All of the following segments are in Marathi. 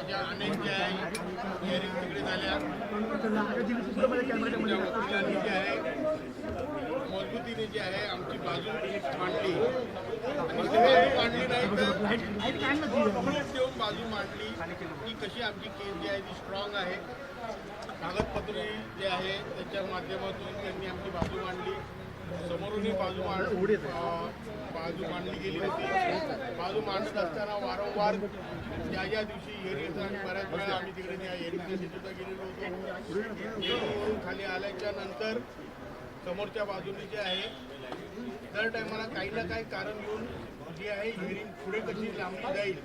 माझ्या अनेक ज्या हिअरिंग तिकडे झाल्या जे आहे मजबूतीने जे आहे आमची बाजू मांडली आणि बाजू मांडली नाही तर देऊन बाजू मांडली की कशी आमची केस जी आहे ती स्ट्रॉंग आहे. कागदपत्रे जे आहे त्याच्या माध्यमातून त्यांनी आमची बाजू मांडली. समोरूनही बाजू मांडली गेली होती. बाजू मांडत असताना वारंवार ज्या दिवशी हिअरिंग आणि बऱ्याच वेळा आम्ही तिकडे त्या हिअरिंगसाठी सुद्धा गेलेलो होतो. खाली आल्याच्या नंतर समोरच्या बाजूने जे आहे दर टायमाला काही ना काही कारण घेऊन जी आहे हिअरिंग पुढे कशी लांबली जाईल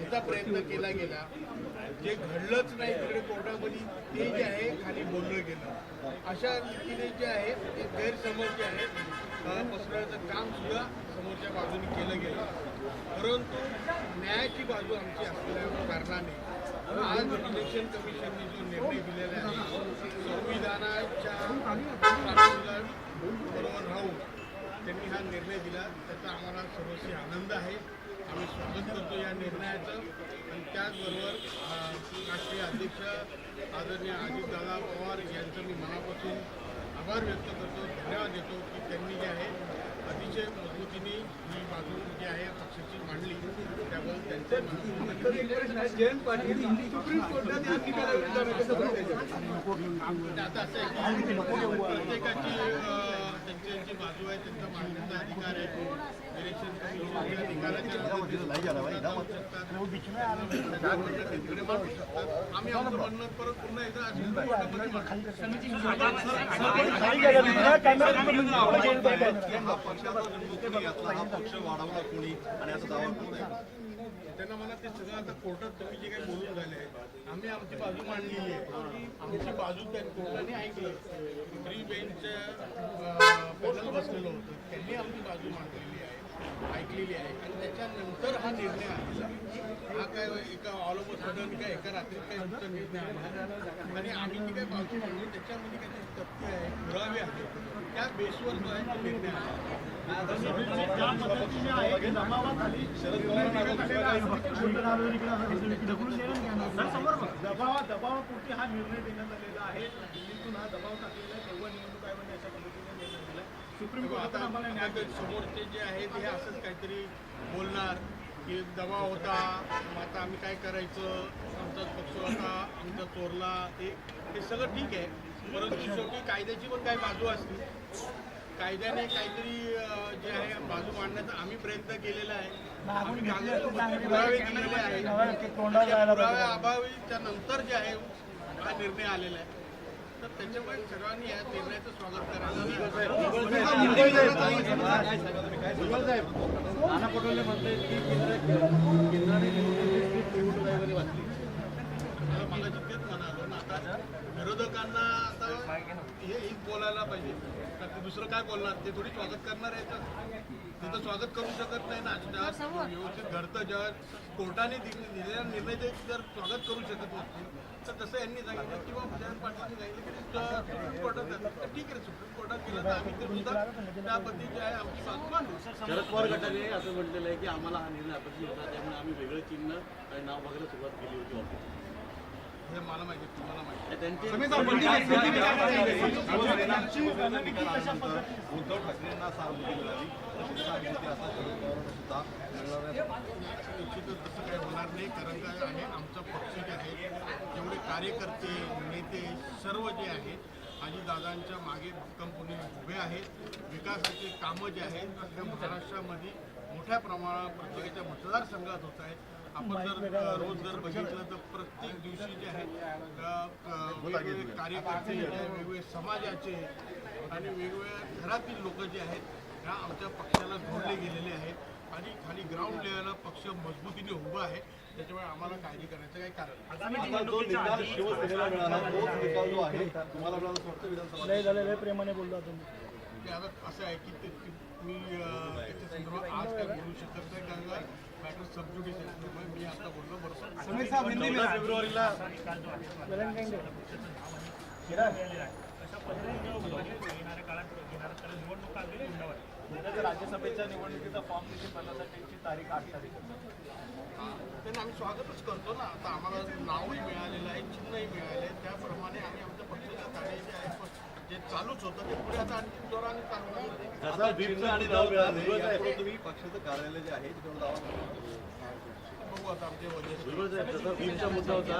याचा प्रयत्न केला गेला. जे घडलंच नाही तिकडे कोर्टामध्ये ते जे आहे खाली बोललं गेलं. अशा रीतीने जे आहे ते गैरसमज जे आहे पसरवण्याचं काम सुद्धा समोरच्या बाजूने केलं गेलं. परंतु न्यायाची बाजू आमची असलेल्या कारणाने आज इलेक्शन कमिशनने जो निर्णय दिलेला आहे संविधानाच्या बरोबर राहून त्यांनी हा निर्णय दिला त्याचा आम्हाला सर्वस्वी आनंद आहे. आम्ही स्वागत करतो या निर्णयाचं. आणि त्याचबरोबर राष्ट्रीय अध्यक्ष आदरणीय अजितदादा पवार यांचं मी मनापासून आभार व्यक्त करतो, धन्यवाद देतो की त्यांनी जे आहे अतिशय मजबूतीने ही बाजू जी आहे पक्षाची मांडली. त्याबद्दल त्यांचे जयंत पाटील सुप्रीम कोर्टात आता असं आहे की प्रत्येकाची त्यांची बाजू आहे त्यांचा मांडण्याचा अधिकार आहे. इलेक्शन कमिशनच्या अधिकाराच्या तिकडे मांडू शकतात. आम्ही आमचं म्हणणं परत पुन्हा एकदा पक्ष वाढवला कोणी आणि असं दावा त्यांना मला ते सगळं आता कोर्टात तुम्ही जे काही बोलून झाले आम्ही आमची बाजू मांडलेली आहे. आमची बाजू त्या कोर्टाने ऐकलं. प्री बेंचच्या पॅनल बसलेलं होतं त्यांनी आमची बाजू मांडलेली आहे, ऐकलेली आहे. आणि त्याच्यानंतर हा निर्णय आलेला. हा काय एका ऑल ओव्हर सडन काय एका रात्रीत काही आमचा निर्णय आला आणि आम्ही जी काही बाजू मांडली त्याच्यामध्ये काही तथ्य आहे, पुरावे आहेत, त्या बेसवर जो आहे तो निर्णय आला. दबावापोटी हा निर्णय देण्यात आलेला आहे. दिल्लीतून हा दबाव टाकलेला आहे. तेव्हा निवडणूक आयोगाने अशा पद्धतीने निर्णय दिला. सुप्रीम कोर्टात आम्हाला न्याय समोरचे जे आहेत हे असंच काहीतरी बोलणार की दबाव होता, आता आम्ही काय करायचं, आमचाच पक्ष होता, आमचा चोरला, ते सगळं ठीक आहे. परंतु शेवटी कायद्याची पण काही बाजू असते. कायद्याने काहीतरी जे आहे बाजू मांडण्याचा आम्ही प्रयत्न केलेला आहे. आम्ही पुरावे दिलेले आहेत. पुरावे अभावीच्या नंतर जे आहे हा निर्णय आलेला आहे. तर त्याच्यामुळे सर्वांनी या निर्णयाचं स्वागत करायला. नाना पटोले म्हणते की केंद्राने मला जितकेच म्हणालो ना, आता विरोधकांना आता हेच बोलायला पाहिजे. तर ते दुसरं काय बोलणार, ते थोडी स्वागत करणार आहे. तर तिथं स्वागत करू शकत नाही ना. व्यवस्थित घडतं जेव्हा कोर्टाने दिलेला निर्णय ते जर स्वागत करू शकत नसतील तर तसं यांनी सांगितलं किंवा जयंत पाटलांनी सांगितलं की सुप्रीम कोर्टात जातं. तर ठीक आहे, सुप्रीम कोर्टात गेलं तर आम्ही ते सुद्धा त्या पद्धतीची आहे आमची बाजू मांडू. शरद पवार गटाने असं म्हटलेलं आहे की आम्हाला हा निर्णय अपेक्षित होता, त्यामुळे आम्ही वेगळं चिन्ह आणि नाव बघायला सुरुवात केली होती. हे मला माहिती, तुम्हाला माहिती. उद्धव ठाकरेंना सहानुभूती मिळाली निश्चितच तसं काही होणार नाही. कारण काय आहे, आमचा पक्ष जे आहे जेवढे कार्यकर्ते नेते सर्व जे आहेत अजितदादांच्या मागे भक्कमपणे उभे आहेत. विकासाचे कामं जे आहेत सध्या महाराष्ट्रामध्ये मोठ्या प्रमाणात प्रत्येकाच्या मतदारसंघात होत आहेत. आपण जर रोज जर बघितलं तर प्रत्येक दिवशी जे आहे वेगवेगळे कार्यकर्ते वेगवेगळे समाजाचे आणि वेगवेगळ्या घरातील लोक जे आहेत ह्या आमच्या पक्षाला जोडले गेलेले आहेत आणि खाली ग्राउंड लेवलला पक्ष मजबूतीने उभा आहे. त्याच्यामुळे आम्हाला काळजी करण्याचं काही कारण नाही. प्रेमाने बोलला तुम्ही. आता असं आहे की मी त्याच्या संदर्भात आज काय बोलू शकत नाही कारण मॅटर सबज्युडिस आहे. त्यामुळे मी आता बोललो बरोबर. फेब्रुवारीला येणाऱ्या काळात निवडणूक आली पुण्याच्या राज्यसभेच्या निवडणुकीचा फॉर्म देखील भरण्यासाठीची तारीख 8 तारीख त्यांना आम्ही स्वागतच करतो ना. आता आम्हाला नावही मिळालेलं आहे, चिन्हही मिळाले आहे. त्याप्रमाणे आम्ही आमच्या पक्षाच्या कार्य जे आहे जे चालूच होतं ते पुढे आता आणखी जोराने चालू आहे. आता व्हीपचं आणि नाव मिळालं यापुढे तुम्ही पक्षाचं कार्यालय जे आहे तिथे दावा बघू आता आमचे वडील बरोबर साहेब, जसा व्हीपचा मुद्दा होता